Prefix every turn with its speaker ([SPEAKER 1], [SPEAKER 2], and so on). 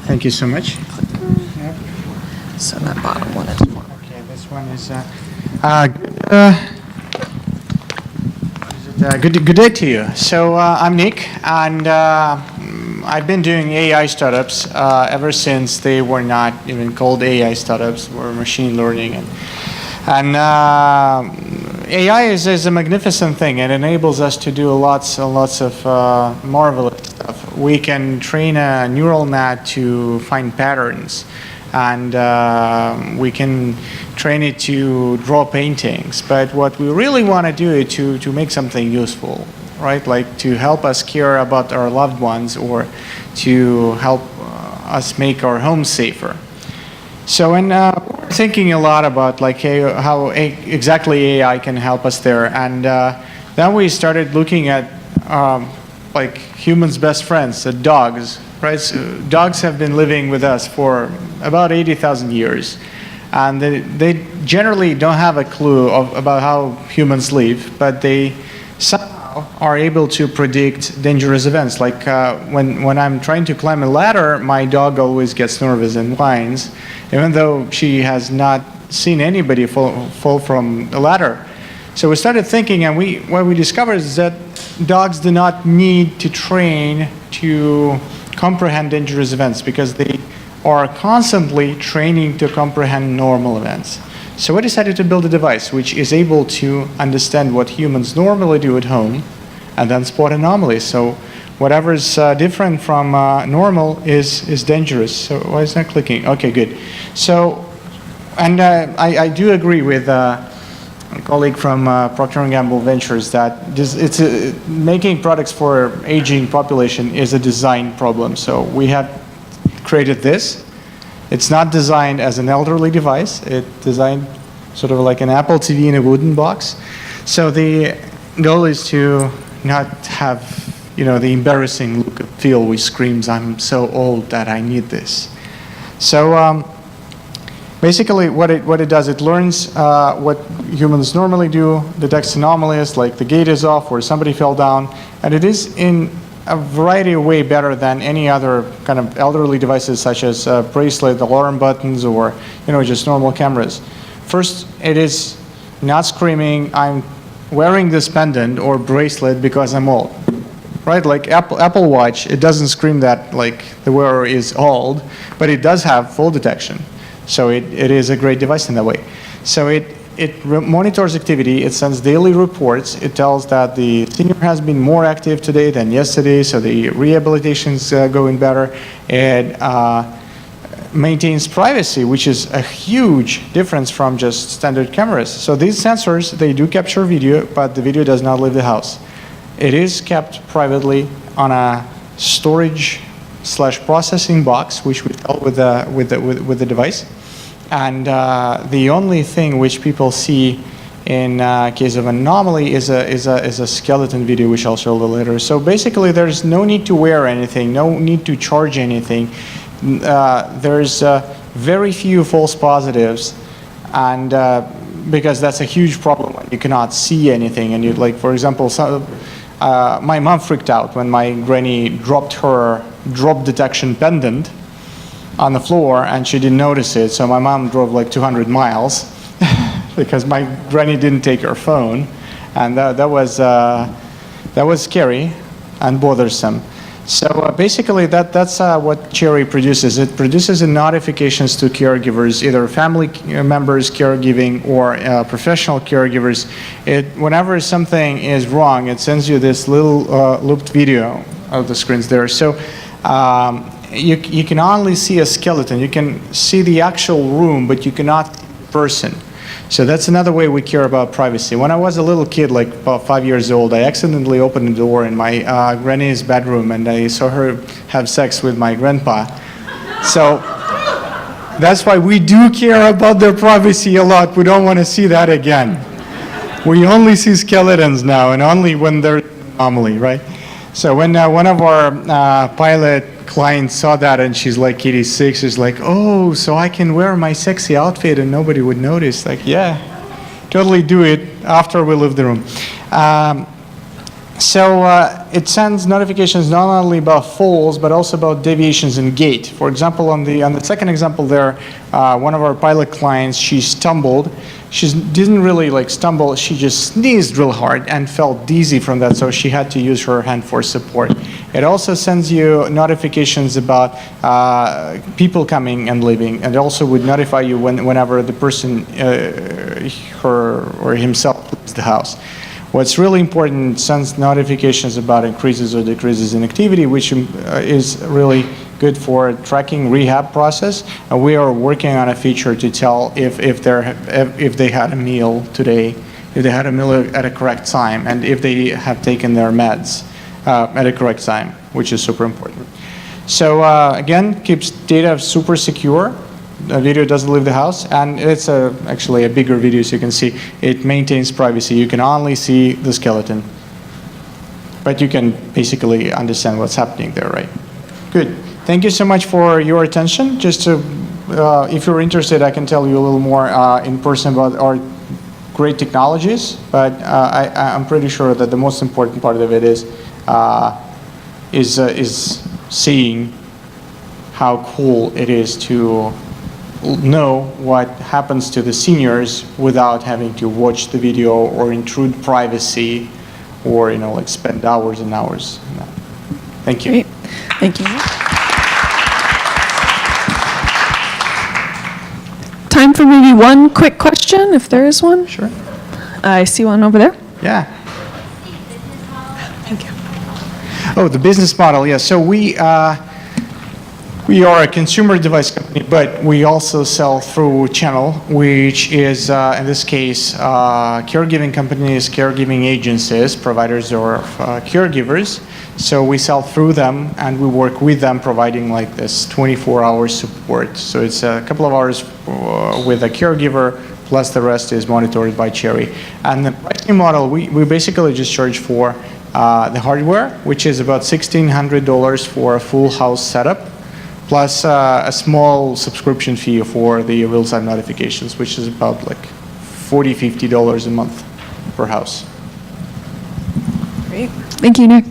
[SPEAKER 1] Thank you so much. Yep.
[SPEAKER 2] So that bottom one is more.
[SPEAKER 1] Okay, this one is good day to you. So I'm Nick, and I've been doing AI startups ever since they were not even called AI startups, were machine learning, and AI is a magnificent thing. It enables us to do lots and lots of marvelous stuff. We can train a neural net to find patterns, and we can train it to draw paintings. But what we really want to do is to make something useful, right? Like to help us care about our loved ones, or to help us make our homes safer. So when we're thinking a lot about like how exactly AI can help us there, and then we started looking at like humans' best friends, dogs, right? So dogs have been living with us for about 80,000 years, and they generally don't have a clue about how humans live, but they somehow are able to predict dangerous events. Like when I'm trying to climb a ladder, my dog always gets nervous and whines, even though she has not seen anybody fall from a ladder. So we started thinking, and what we discovered is that dogs do not need to train to comprehend dangerous events, because they are constantly training to comprehend normal events. So we decided to build a device which is able to understand what humans normally do at home and then spot anomalies. So whatever is different from normal is dangerous. So why is that clicking? Okay, good. So, and I do agree with a colleague from Procter & Gamble Ventures that making products for aging population is a design problem. So we have created this. It's not designed as an elderly device. It's designed sort of like an Apple TV in a wooden box. So the goal is to not have, you know, the embarrassing look and feel which screams, "I'm so old that I need this." So basically what it does, it learns what humans normally do, detects anomalies like the gate is off or somebody fell down, and it is in a variety of ways better than any other kind of elderly devices, such as bracelet, alarm buttons, or just normal cameras. First, it is not screaming, "I'm wearing this pendant or bracelet because I'm old." Right? Like Apple Watch, it doesn't scream that like the wearer is old, but it does have fall detection. So it is a great device in that way. So it monitors activity, it sends daily reports, it tells that the senior has been more active today than yesterday, so the rehabilitation's going better. It maintains privacy, which is a huge difference from just standard cameras. So these sensors, they do capture video, but the video does not leave the house. It is kept privately on a storage/processing box, which we sell with the device. And the only thing which people see in case of anomaly is a skeleton video, which I'll show a little later. So basically, there's no need to wear anything, no need to charge anything. There's very few false positives, and because that's a huge problem when you cannot see anything. And you, like, for example, my mom freaked out when my granny dropped her drop detection pendant on the floor, and she didn't notice it. So my mom drove like 200 miles because my granny didn't take her phone, and that was scary and bothersome. So basically, that's what Cherry produces. It produces notifications to caregivers, either family members caregiving or professional caregivers. Whenever something is wrong, it sends you this little looped video of the screens there. So you can only see a skeleton. You can see the actual room, but you cannot see the person. So that's another way we care about privacy. When I was a little kid, like about 5 years old, I accidentally opened the door in my granny's bedroom, and I saw her have sex with my grandpa. So that's why we do care about their privacy a lot. We don't want to see that again. We only see skeletons now, and only when they're anomaly, right? So when one of our pilot clients saw that, and she's like 86, she's like, "Oh, so I can wear my sexy outfit and nobody would notice." Like, yeah, totally do it after we leave the room. So it sends notifications not only about falls, but also about deviations in gait. For example, on the second example there, one of our pilot clients, she stumbled. She didn't really like stumble, she just sneezed real hard and felt dizzy from that, so she had to use her hand for support. It also sends you notifications about people coming and leaving, and it also would notify you whenever the person, her or himself, leaves the house. What's really important, sends notifications about increases or decreases in activity, which is really good for tracking rehab process. And we are working on a feature to tell if they had a meal today, if they had a meal at a correct time, and if they have taken their meds at a correct time, which is super important. So again, keeps data super secure. The video doesn't leave the house, and it's actually a bigger video, so you can see it maintains privacy. You can only see the skeleton, but you can basically understand what's happening there, right? Good. Thank you so much for your attention. Just to, if you're interested, I can tell you a little more in person about our great technologies, but I'm pretty sure that the most important part of it is seeing how cool it is to know what happens to the seniors without having to watch the video or intrude privacy or like spend hours and hours on that. Thank you.
[SPEAKER 2] Great. Thank you. Time for maybe one quick question, if there is one.
[SPEAKER 1] Sure.
[SPEAKER 2] I see one over there.
[SPEAKER 1] Yeah.
[SPEAKER 2] Thank you.
[SPEAKER 1] Oh, the business model. Yeah. So we are a consumer device company, but we also sell through channel, which is, in this case, caregiving companies, caregiving agencies, providers or caregivers. So we sell through them, and we work with them, providing like this 24-hour support. So it's a couple of hours with a caregiver, plus the rest is monitored by Cherry. And the pricing model, we basically just charge for the hardware, which is about $1,600 for a full house setup, plus a small subscription fee for the real-time notifications, which is about like $40, $50 a month per house.
[SPEAKER 2] Great. Thank you, Nick.